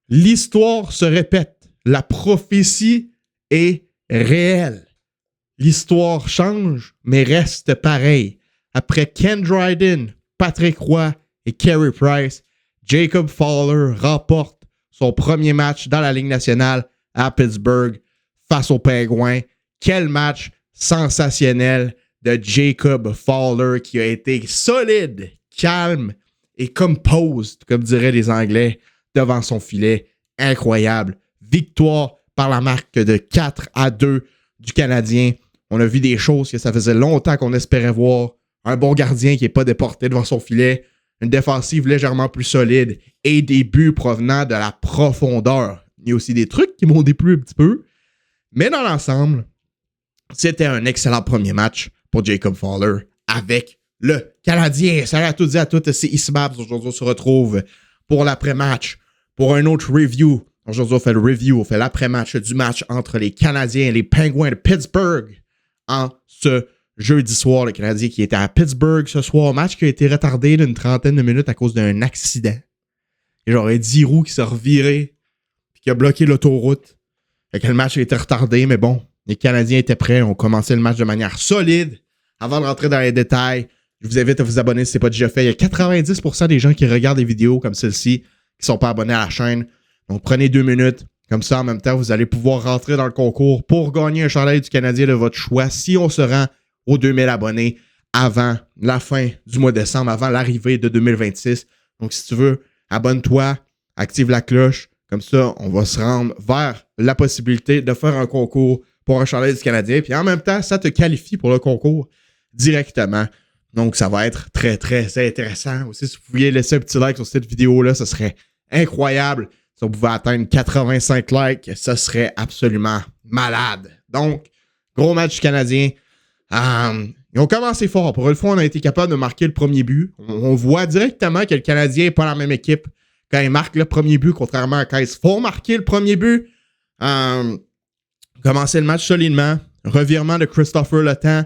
L'histoire se répète. La prophétie est réelle. L'histoire change, mais reste pareille. Après Ken Dryden, Patrick Roy et Carey Price, Jacob Fowler remporte son premier match dans la Ligue nationale à Pittsburgh face aux Penguins. Quel match sensationnel de Jacob Fowler qui a été solide, calme et composed, comme diraient les Anglais, devant son filet. Incroyable. Victoire par la marque de 4-2 du Canadien. On a vu des choses que ça faisait longtemps qu'on espérait voir. Un bon gardien qui n'est pas déporté devant son filet. Une défensive légèrement plus solide et des buts provenant de la profondeur. Il y a aussi des trucs qui m'ont déplu un petit peu. Mais dans l'ensemble, c'était un excellent premier match pour Jacob Fowler avec le Canadien. Salut à toutes et à toutes, c'est Ismabs. Aujourd'hui, on se retrouve pour l'après-match, pour un autre review. Aujourd'hui, on fait le review, on fait l'après-match du match entre les Canadiens et les Penguins de Pittsburgh en ce jeudi soir. Le Canadien qui était à Pittsburgh ce soir, match qui a été retardé d'une trentaine de minutes à cause d'un accident. Et genre, 10 roues qui s'est reviré et qui a bloqué l'autoroute. Fait que le match a été retardé, mais bon, les Canadiens étaient prêts, ont commencé le match de manière solide. Avant de rentrer dans les détails, je vous invite à vous abonner si ce n'est pas déjà fait. Il y a 90% des gens qui regardent des vidéos comme celle-ci qui ne sont pas abonnés à la chaîne. Donc, prenez 2 minutes. Comme ça, en même temps, vous allez pouvoir rentrer dans le concours pour gagner un chandail du Canadien de votre choix si on se rend aux 2000 abonnés avant la fin du mois de décembre, avant l'arrivée de 2026. Donc, si tu veux, abonne-toi, active la cloche. Comme ça, on va se rendre vers la possibilité de faire un concours pour un chandail du Canadien. Puis en même temps, ça te qualifie pour le concours directement. Donc, ça va être très, très intéressant. Aussi, si vous pouviez laisser un petit like sur cette vidéo-là, ce serait incroyable. Si on pouvait atteindre 85 likes, ce serait absolument malade. Donc, gros match du Canadien. Ils ont commencé fort. Pour une fois, on a été capable de marquer le premier but. On voit directement que le Canadien n'est pas la même équipe quand ils marquent le premier but, contrairement à quand ils se font marquer le premier but. Commencer le match solidement. Revirement de Christopher Le Temps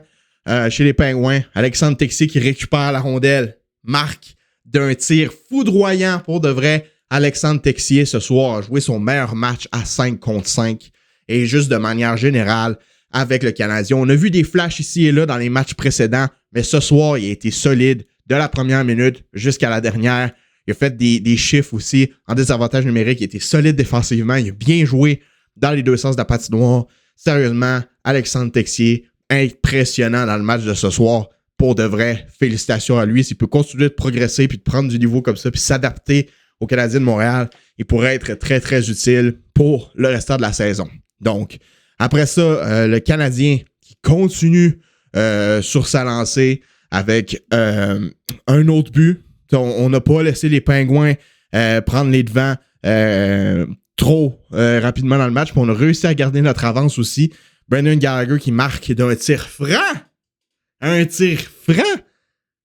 chez les Penguins. Alexandre Texier qui récupère la rondelle. Marque d'un tir foudroyant pour de vrai. Alexandre Texier ce soir a joué son meilleur match à 5 contre 5. Et juste de manière générale, avec le Canadien. On a vu des flashs ici et là dans les matchs précédents, mais ce soir, il a été solide de la première minute jusqu'à la dernière. Il a fait des chiffres aussi en désavantage numérique. Il a été solide défensivement. Il a bien joué dans les deux sens de la patinoire. Sérieusement, Alexandre Texier, impressionnant dans le match de ce soir. Pour de vrai, félicitations à lui. S'il peut continuer de progresser puis de prendre du niveau comme ça puis s'adapter aux Canadiens de Montréal, il pourrait être très, très utile pour le restant de la saison. Donc, après ça, le Canadien qui continue sur sa lancée avec un autre but. On n'a pas laissé les Penguins prendre les devants trop rapidement dans le match. Puis on a réussi à garder notre avance aussi. Brendan Gallagher qui marque d'un tir franc. Un tir franc.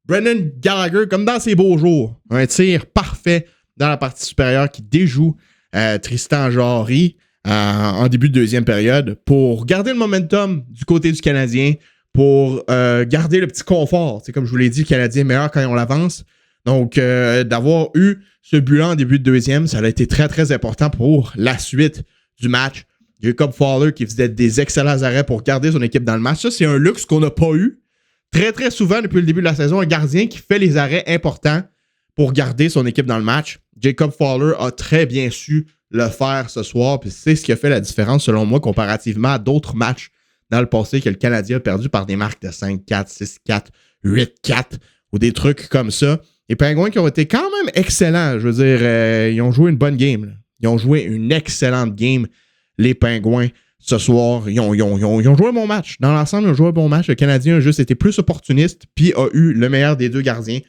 Brendan Gallagher comme dans ses beaux jours. Un tir parfait dans la partie supérieure qui déjoue Tristan Jarry en début de deuxième période pour garder le momentum du côté du Canadien, pour garder le petit confort. C'est comme je vous l'ai dit, le Canadien est meilleur quand on l'avance. Donc, d'avoir eu ce but-là en début de deuxième, ça a été très, très important pour la suite du match. Jacob Fowler qui faisait des excellents arrêts pour garder son équipe dans le match. Ça, c'est un luxe qu'on n'a pas eu. Très, très souvent, depuis le début de la saison, un gardien qui fait les arrêts importants pour garder son équipe dans le match. Jacob Fowler a très bien su le faire ce soir, puis c'est ce qui a fait la différence, selon moi, comparativement à d'autres matchs dans le passé que le Canadien a perdu par des marques de 5-4, 6-4, 8-4 ou des trucs comme ça. Les Penguins qui ont été quand même excellents. Je veux dire, ils ont joué une bonne game. Là. Ils ont joué une excellente game, les Penguins, ce soir. Ils ont joué un bon match. Dans l'ensemble, ils ont joué un bon match. Le Canadien a juste été plus opportuniste, puis a eu le meilleur des deux gardiens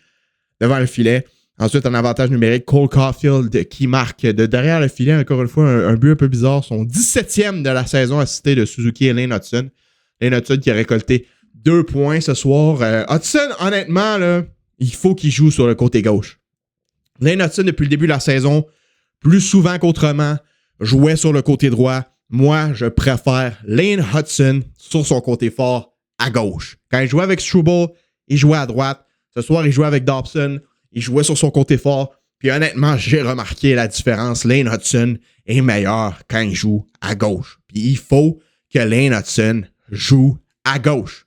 devant le filet. Ensuite, un avantage numérique, Cole Caulfield qui marque de derrière le filet, encore une fois, un but un peu bizarre. Son 17e de la saison assisté de Suzuki et Lane Hudson. Lane Hudson qui a récolté 2 points ce soir. Hudson, honnêtement, là, il faut qu'il joue sur le côté gauche. Lane Hudson, depuis le début de la saison, plus souvent qu'autrement, jouait sur le côté droit. Moi, je préfère Lane Hudson sur son côté fort à gauche. Quand il jouait avec Struble, il jouait à droite. Ce soir, il jouait avec Dobson. Il jouait sur son côté fort. Puis honnêtement, j'ai remarqué la différence. Lane Hutson est meilleur quand il joue à gauche. Puis il faut que Lane Hutson joue à gauche.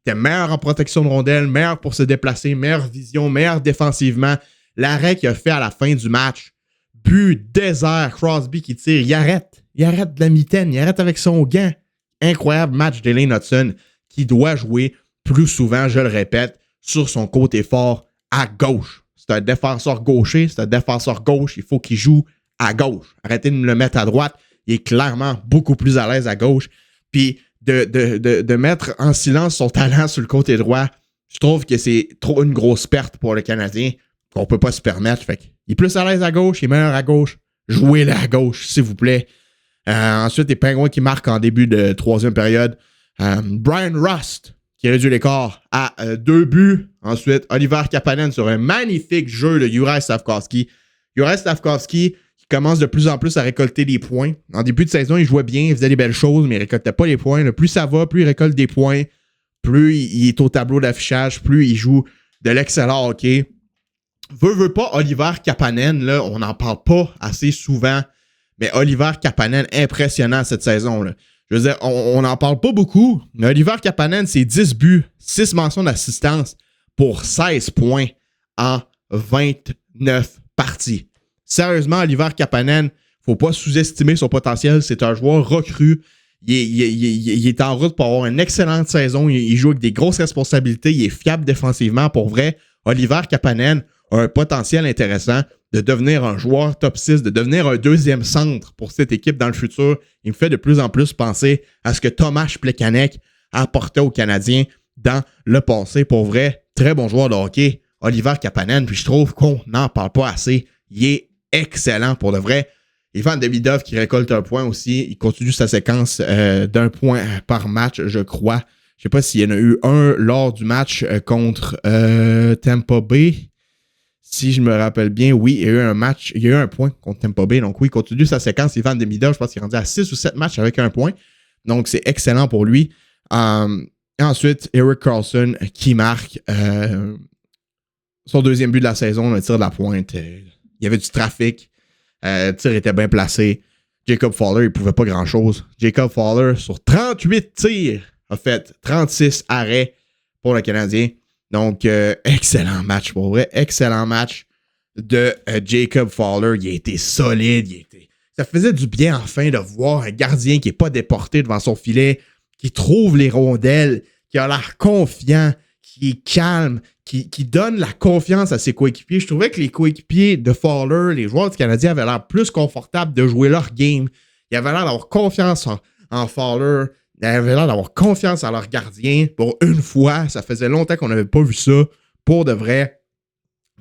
Il était meilleur en protection de rondelle, meilleur pour se déplacer, meilleure vision, meilleur défensivement. L'arrêt qu'il a fait à la fin du match, but, désert, Crosby qui tire, il arrête de la mitaine, il arrête avec son gant. Incroyable match de Lane Hutson qui doit jouer plus souvent, je le répète, sur son côté fort à gauche. C'est un défenseur gaucher, c'est un défenseur gauche, il faut qu'il joue à gauche. Arrêtez de me le mettre à droite, il est clairement beaucoup plus à l'aise à gauche. Puis de mettre en silence son talent sur le côté droit, je trouve que c'est trop une grosse perte pour le Canadien qu'on peut pas se permettre. Fait qu'il est plus à l'aise à gauche, il est meilleur à gauche. Jouez-le à gauche, s'il vous plaît. Ensuite, les Penguins qui marquent en début de troisième période. Brian Rust qui réduit l'écart à 2 buts. Ensuite, Oliver Kapanen sur un magnifique jeu de Juraj Slafkovský. Juraj Slafkovský qui commence de plus en plus à récolter des points. En début de saison, il jouait bien, il faisait des belles choses, mais il ne récoltait pas les points. Plus ça va, plus il récolte des points, plus il est au tableau d'affichage, plus il joue de l'excellent hockey. Veut pas Oliver Kapanen, là, on n'en parle pas assez souvent, mais Oliver Kapanen, impressionnant cette saison, là. Je veux dire, on n'en parle pas beaucoup, mais Oliver Kapanen, c'est 10 buts, 6 mentions d'assistance pour 16 points en 29 parties. Sérieusement, Oliver Kapanen, faut pas sous-estimer son potentiel. C'est un joueur recru. Il est en route pour avoir une excellente saison. Il joue avec des grosses responsabilités. Il est fiable défensivement. Pour vrai, Oliver Kapanen a un potentiel intéressant de devenir un joueur top 6, de devenir un deuxième centre pour cette équipe dans le futur. Il me fait de plus en plus penser à ce que Tomáš Plekanec apportait aux Canadiens dans le passé. Pour vrai, très bon joueur de hockey, Oliver Kapanen. Puis je trouve qu'on n'en parle pas assez. Il est excellent pour de vrai. Ivan Demidov qui récolte un point aussi. Il continue sa séquence d'un point par match, je crois. Je ne sais pas s'il y en a eu un lors du match contre Tampa Bay. Si je me rappelle bien, oui, il y a eu un point contre Tampa Bay. Donc oui, il continue sa séquence. Ivan Demidov, je pense qu'il est rendu à 6 ou 7 matchs avec un point. Donc c'est excellent pour lui. Et ensuite, Erik Karlsson qui marque son deuxième but de la saison, le tir de la pointe. Il y avait du trafic. Le tir était bien placé. Jacob Fowler, il ne pouvait pas grand-chose. Jacob Fowler, sur 38 tirs, a fait 36 arrêts pour le Canadien. Donc, excellent match pour vrai. Excellent match de Jacob Fowler. Il a été solide. Ça faisait du bien enfin de voir un gardien qui n'est pas déporté devant son filet, qui trouve les rondelles, qui a l'air confiant, qui est calme, qui donne la confiance à ses coéquipiers. Je trouvais que les coéquipiers de Fowler, les joueurs du Canadien, avaient l'air plus confortables de jouer leur game. Ils avaient l'air d'avoir confiance en Fowler. Ils avaient l'air d'avoir confiance en leur gardien. Pour une fois, ça faisait longtemps qu'on n'avait pas vu ça. Pour de vrai,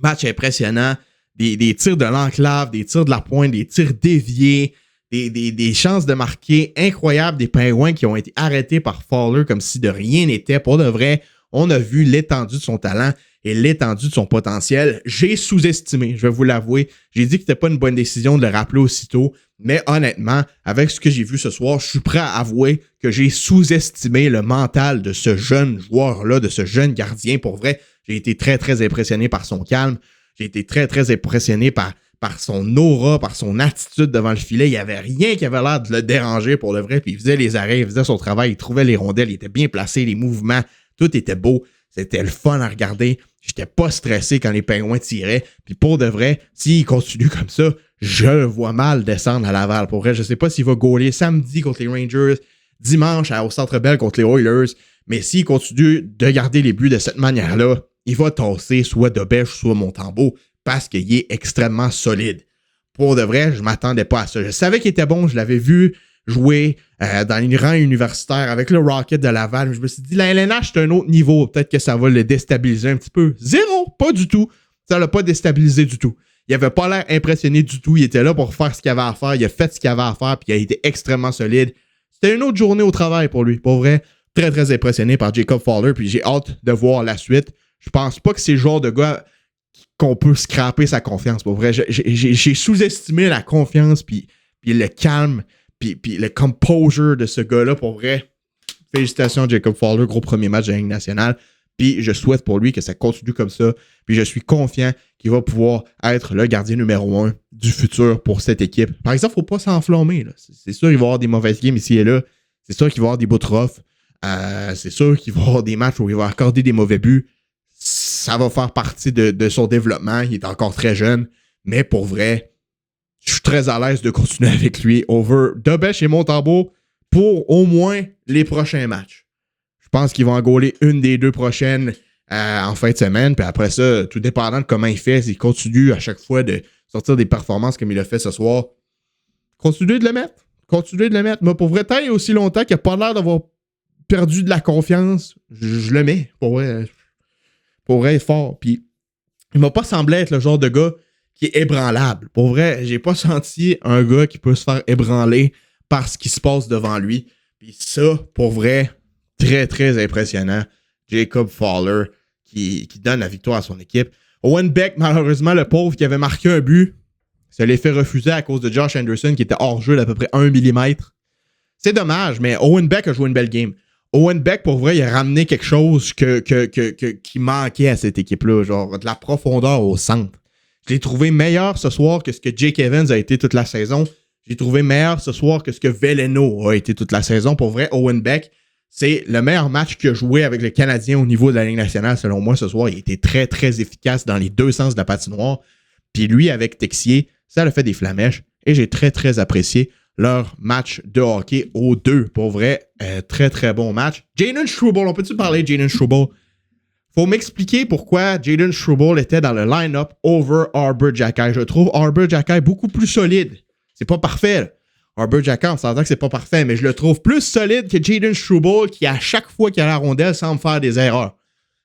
match impressionnant. Des tirs de l'enclave, des tirs de la pointe, des tirs déviés, des chances de marquer incroyables des Pingouins qui ont été arrêtés par Fowler comme si de rien n'était. Pour de vrai, on a vu l'étendue de son talent et l'étendue de son potentiel. J'ai sous-estimé, je vais vous l'avouer. J'ai dit que c'était pas une bonne décision de le rappeler aussitôt. Mais honnêtement, avec ce que j'ai vu ce soir, je suis prêt à avouer que j'ai sous-estimé le mental de ce jeune joueur-là, de ce jeune gardien. Pour vrai, j'ai été très, très impressionné par son calme. J'ai été très, très impressionné par son aura, par son attitude devant le filet. Il n'y avait rien qui avait l'air de le déranger pour le vrai. Puis il faisait les arrêts, il faisait son travail, il trouvait les rondelles, il était bien placé, les mouvements, tout était beau. C'était le fun à regarder. J'étais pas stressé quand les Pingouins tiraient. Puis pour de vrai, s'il continue comme ça, je le vois mal descendre à Laval. Pour vrai, je sais pas s'il va gauler samedi contre les Rangers, dimanche au Centre Bell contre les Oilers. Mais s'il continue de garder les buts de cette manière-là, il va tasser soit Dobèche, soit Montembeault parce qu'il est extrêmement solide. Pour de vrai, je m'attendais pas à ça. Je savais qu'il était bon, je l'avais vu jouer dans les rangs universitaires avec le Rocket de Laval. Je me suis dit, la LNH, c'est un autre niveau. Peut-être que ça va le déstabiliser un petit peu. Zéro, pas du tout. Ça l'a pas déstabilisé du tout. Il avait pas l'air impressionné du tout. Il était là pour faire ce qu'il avait à faire. Il a fait ce qu'il avait à faire, puis il a été extrêmement solide. C'était une autre journée au travail pour lui. Pour vrai, très, très impressionné par Jacob Fowler, puis j'ai hâte de voir la suite. Je pense pas que c'est le genre de gars qu'on peut scraper sa confiance. Pour vrai, j'ai sous-estimé la confiance, puis le calme, puis le composure de ce gars-là. Pour vrai, félicitations Jacob Fowler, gros premier match de la Ligue nationale. Puis je souhaite pour lui que ça continue comme ça. Puis je suis confiant qu'il va pouvoir être le gardien numéro 1 du futur pour cette équipe. Par exemple, il ne faut pas s'enflammer. Là. C'est sûr qu'il va y avoir des mauvaises games ici et là. C'est sûr qu'il va y avoir des bouts rough. C'est sûr qu'il va y avoir des matchs où il va accorder des mauvais buts. Ça va faire partie de son développement. Il est encore très jeune. Mais pour vrai, je suis très à l'aise de continuer avec lui over Dobech et Montembeault pour au moins les prochains matchs. Je pense qu'ils vont en gauler une des 2 prochaines en fin de semaine. Puis après ça, tout dépendant de comment il fait, s'il continue à chaque fois de sortir des performances comme il a fait ce soir, continuez de le mettre. Continuez de le mettre. Moi, pour vrai, tant et aussi longtemps qu'il n'a pas l'air d'avoir perdu de la confiance, je le mets. Pour vrai, fort. Puis il m'a pas semblé être le genre de gars qui est ébranlable. Pour vrai, j'ai pas senti un gars qui peut se faire ébranler par ce qui se passe devant lui. Puis ça, pour vrai, très, très impressionnant. Jacob Fowler qui donne la victoire à son équipe. Owen Beck, malheureusement, le pauvre qui avait marqué un but, se l'est fait refuser à cause de Josh Anderson qui était hors jeu d'à peu près 1 mm. C'est dommage, mais Owen Beck a joué une belle game. Owen Beck, pour vrai, il a ramené quelque chose qui manquait à cette équipe-là. Genre de la profondeur au centre. Je l'ai trouvé meilleur ce soir que ce que Jake Evans a été toute la saison. J'ai trouvé meilleur ce soir que ce que Veleno a été toute la saison. Pour vrai, Owen Beck, c'est le meilleur match qu'il a joué avec le Canadien au niveau de la Ligue nationale. Selon moi, ce soir, il était très, très efficace dans les 2 sens de la patinoire. Puis lui, avec Texier, ça a fait des flamèches. Et j'ai très, très apprécié leur match de hockey aux 2. Pour vrai, très, très bon match. Jayden Struble, on peut-tu parler de Jayden Struble? Faut m'expliquer pourquoi Jayden Struble était dans le line-up over Arber Xhekaj. Je trouve Arber Xhekaj beaucoup plus solide. C'est pas parfait, là. Arber Xhekaj, on s'entend que c'est pas parfait, mais je le trouve plus solide que Jayden Struble qui, à chaque fois qu'il a la rondelle, semble faire des erreurs.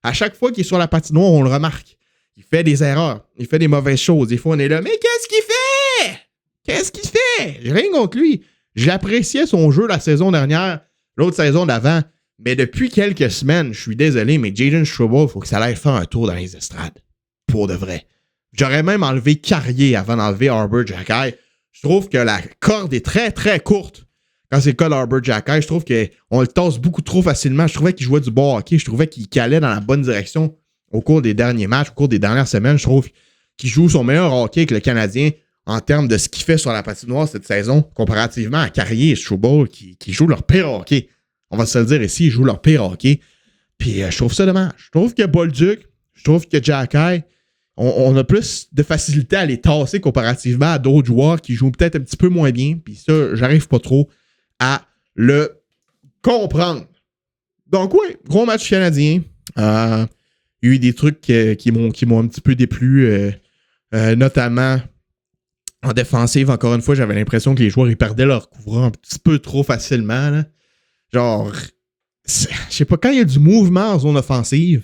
À chaque fois qu'il est sur la patinoire, on le remarque. Il fait des erreurs. Il fait des mauvaises choses. Des fois, on est là, mais qu'est-ce qu'il fait? Qu'est-ce qu'il fait? J'ai rien contre lui. J'appréciais son jeu la saison dernière, l'autre saison d'avant. Mais depuis quelques semaines, je suis désolé, mais Jayden Struble, il faut que ça aille faire un tour dans les estrades. Pour de vrai. J'aurais même enlevé Carrier avant d'enlever Arber Xhekaj. Je trouve que la corde est très, très courte quand c'est le cas d'Arber Xhekaj. Je trouve qu'on le tasse beaucoup trop facilement. Je trouvais qu'il jouait du bon hockey. Je trouvais qu'il allait dans la bonne direction au cours des derniers matchs, au cours des dernières semaines. Je trouve qu'il joue son meilleur hockey avec le Canadien en termes de ce qu'il fait sur la patinoire cette saison, comparativement à Carrier et Struble qui jouent leur pire hockey. On va se le dire ici, ils jouent leur pire hockey. Puis je trouve ça dommage. Je trouve que Bolduc, je trouve que Xhekaj, on a plus de facilité à les tasser comparativement à d'autres joueurs qui jouent peut-être un petit peu moins bien. Puis ça, j'arrive pas trop à le comprendre. Donc oui, gros match canadien. Il y a eu des trucs qui m'ont un petit peu déplu, notamment en défensive. Encore une fois, j'avais l'impression que les joueurs ils perdaient leur couvrant un petit peu trop facilement, là. Genre, je sais pas, quand il y a du mouvement en zone offensive,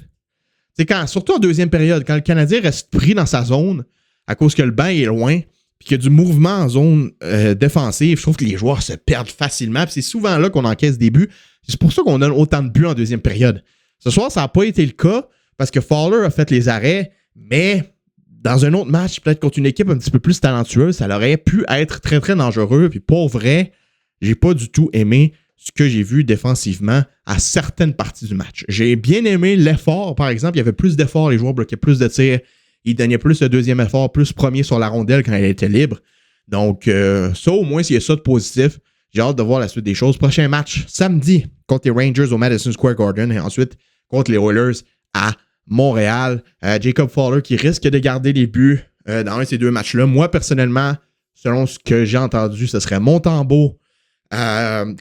c'est surtout en deuxième période, quand le Canadien reste pris dans sa zone, à cause que le banc est loin, puis qu'il y a du mouvement en zone défensive, je trouve que les joueurs se perdent facilement, puis c'est souvent là qu'on encaisse des buts. C'est pour ça qu'on donne autant de buts en deuxième période. Ce soir, ça n'a pas été le cas, parce que Fowler a fait les arrêts, mais dans un autre match, peut-être contre une équipe un petit peu plus talentueuse, ça aurait pu être très, très dangereux, puis pour vrai, j'ai pas du tout aimé ce que j'ai vu défensivement à certaines parties du match. J'ai bien aimé l'effort, par exemple. Il y avait plus d'efforts, les joueurs bloquaient plus de tirs. Ils donnaient plus le deuxième effort, plus premier sur la rondelle quand elle était libre. Donc, ça, au moins, s'il y a ça de positif, j'ai hâte de voir la suite des choses. Prochain match, samedi, contre les Rangers au Madison Square Garden et ensuite contre les Oilers à Montréal. Jacob Fowler qui risque de garder les buts dans un de ces 2 matchs-là. Moi, personnellement, selon ce que j'ai entendu, ce serait Montembeault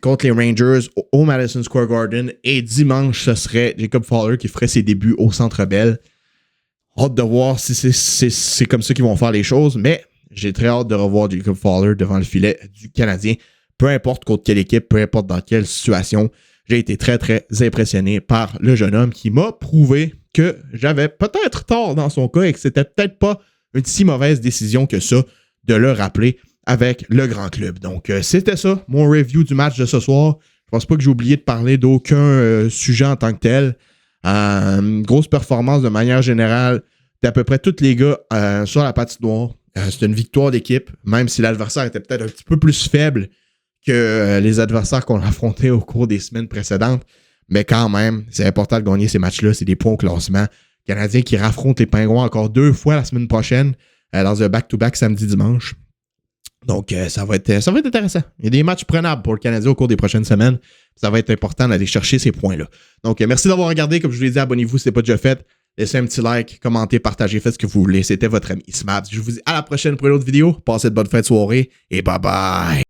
contre les Rangers au Madison Square Garden. Et dimanche, ce serait Jacob Fowler qui ferait ses débuts au Centre Bell. Hâte de voir si c'est comme ça qu'ils vont faire les choses, mais j'ai très hâte de revoir Jacob Fowler devant le filet du Canadien. Peu importe contre quelle équipe, peu importe dans quelle situation. J'ai été très, très impressionné par le jeune homme qui m'a prouvé que j'avais peut-être tort dans son cas et que c'était peut-être pas une si mauvaise décision que ça de le rappeler avec le grand club. Donc, c'était ça, mon review du match de ce soir. Je pense pas que j'ai oublié de parler d'aucun sujet en tant que tel. Grosse performance de manière générale d'à peu près tous les gars sur la patinoire. C'est une victoire d'équipe, même si l'adversaire était peut-être un petit peu plus faible que les adversaires qu'on a affrontés au cours des semaines précédentes. Mais quand même, c'est important de gagner ces matchs-là. C'est des points au classement. Canadiens qui raffrontent les Pingouins encore 2 fois la semaine prochaine dans un back-to-back samedi-dimanche. Donc, ça va être intéressant. Il y a des matchs prenables pour le Canadien au cours des prochaines semaines. Ça va être important d'aller chercher ces points-là. Donc, merci d'avoir regardé. Comme je vous l'ai dit, abonnez-vous si ce n'est pas déjà fait. Laissez un petit like, commentez, partagez, faites ce que vous voulez. C'était votre ami Smaps. Je vous dis à la prochaine pour une autre vidéo. Passez de bonnes fêtes de soirée et bye bye.